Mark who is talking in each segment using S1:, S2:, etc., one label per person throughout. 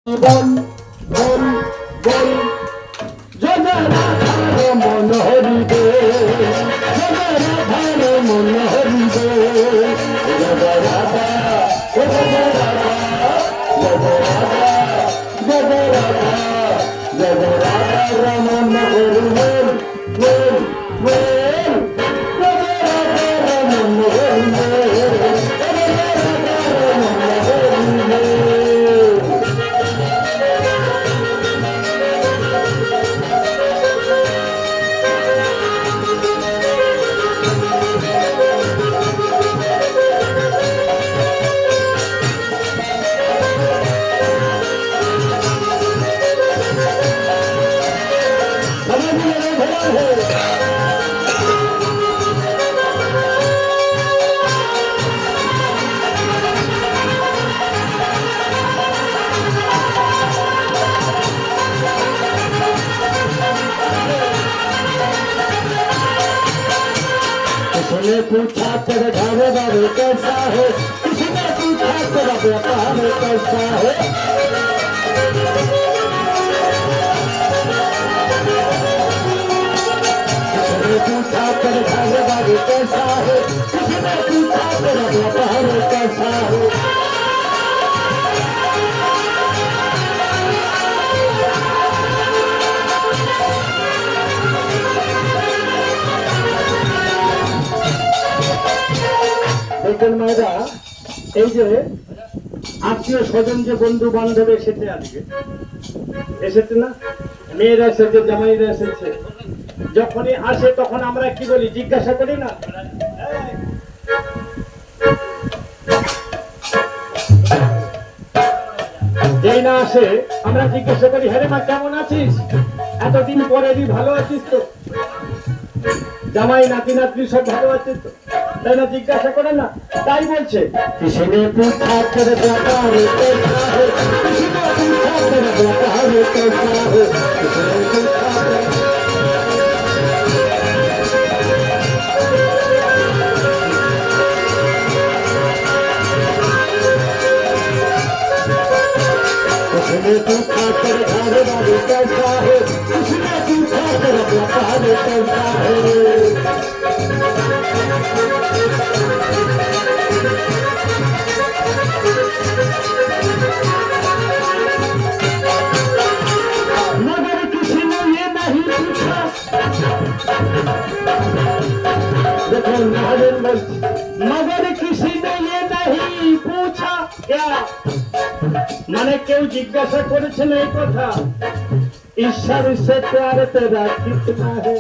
S1: বল বল বল জয় রাধার মন হরিবে, জয় রাধার মন হরিবে, জয় রাধা জয় রাধা জয় রাধা জয় রাধা জয় রাধার মন হরিবে, বল বল জয় রাধার মন হরিবে, জয় রাধার মন হরিবে। किसी ने पूछा तेरे घर बार कैसा है, किसी ने पूछा तेरा व्यापार कैसा है, किसी ने पूछा तेरे घर बार कैसा है, किसी ने पूछा तेरा व्यापार कैसा है। দেখবেন মায়েরা, এই যে আত্মীয় স্বজন যে বন্ধু বান্ধব এসেছে, আজকে এসেছে না, মেয়েরা এসেছে, জামাইরা এসেছে, যখনই আসে তখন আমরা কি বলি, জিজ্ঞাসা করি না, যেই না আসে আমরা জিজ্ঞাসা করি, হ্যাঁ রে মা কেমন আছিস, এতদিন পরে ভালো আছিস তো, জামাই নাতি নাতনি সব ভালো আছে তো, তাই না, জিজ্ঞাসা করে না। তাই বলছে किसी ने पूछा तेरे व्यापार कैसा है, किसी ने पूछा तेरा व्यापार कैसा है, किसी ने पूछा किसी ने पूछा तेरे घर बार कैसा है, किसी ने पूछा तेरा व्यापार कैसा है। मगर किसी ने ये नहीं पूछा, देखो मगर किसी ने ये नहीं पूछा, क्या মানে কেউ জিজ্ঞাসা করেছেন এই কথা, ঈশ্বর से प्यार तेरा कितना है,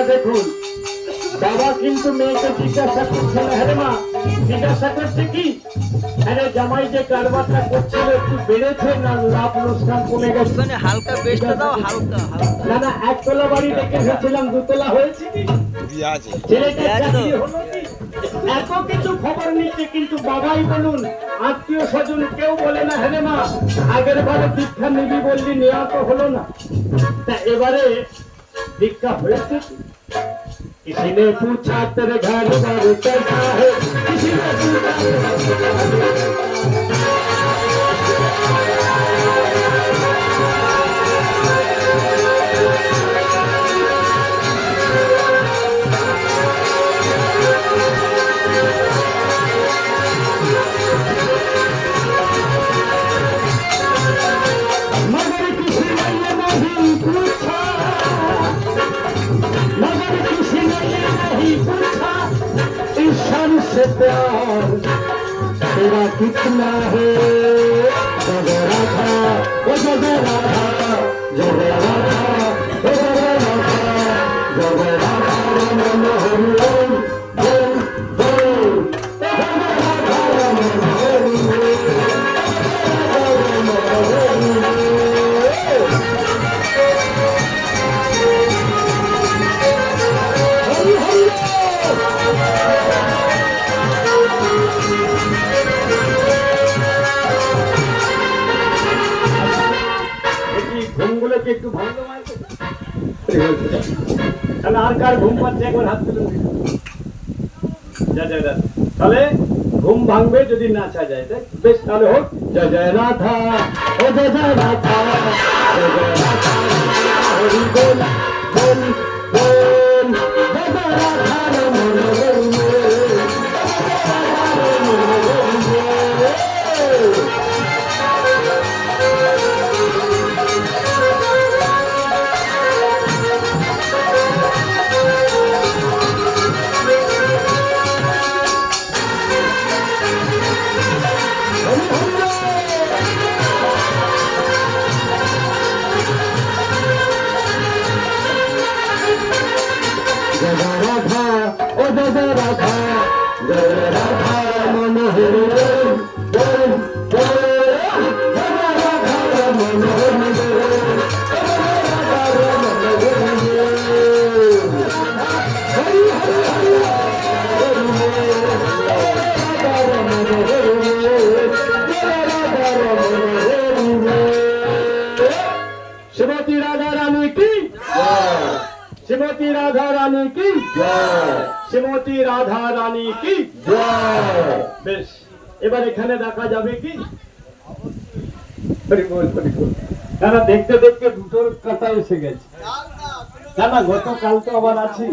S1: দেখুন বাবা কিন্তু মেয়েকে জিজ্ঞাসা করছে না, হ্যাঁ মা জিজ্ঞাসা করছে কি, আরে জামাই যে কারবারটা করছিল একটু বেড়েছে না লাভ লোকসান কমে গেছে,
S2: হালকা বেশটা দাও, হালকা
S1: না না একতলা বাড়ি দেখে এসেছিলাম, দুতলা হয়েছে কি, ছেলেটা চাকরি হলো কি, এত কিছু খবর নিচ্ছে, কিন্তু বাবাই বলুন আত্মীয় স্বজন কেউ বলে না, হ্যাঁ মা আগের বারে দীক্ষা নিবি বললি নেওয়া তো হলো না, তা এবারে दीक्षा হয়েছে। किसी ने पूछा तेरे घर बार कैसा है, किसी ने पूछा मगर किसी ने ये नहीं पूछा, मगर किसी ने ये नहीं पूछा, ईश्वर से प्यार तेरा कितना है, जय राधा ओ जय राधा जय राधा ओ जय राधा जय राधा रमन हरि ओम बोल बोल जय राधा रमन हरि ओम। ঘুমগুলোকে একটু ভালো মারবে। তাহলে আর কার ঘুম পাচ্ছে একবার হাত তুলে দিন। যা যা যা। তাহলে ঘুম ভাঙবে যদি নাচা যায়, তাই বেশ, তাহলে হোক। জয় জয় রাধা, ও জয় জয় রাধা, জয় জয় রাধা, হরি বল বল বল, জয় জয় রাধা রমন রমন, জয় জয় রাধা, ও জয় জয় রাধা, জয় জয় রাধা রমন হরি বল বল বল, জয় জয় রাধা রমন হরি বল, জয় জয় রাধা রমন হরি বল, হরি হরি হরি হরি বল, রাধা রমন হরি বল, জয় রাধা রমন হরি বল। শ্রীমতী রাধা রানী কি জয়, শ্রীমতী রাধা রানী কি জয়, শ্রীমতী রাধা রানী কি জয়। বেশ, এবার এখানে দেখা যাবে কি? হরি বল হরি বল। না না, দেখতে দেখতে দুটোর কথা এসে গেছে। না না, গতকাল তো আবার আছি।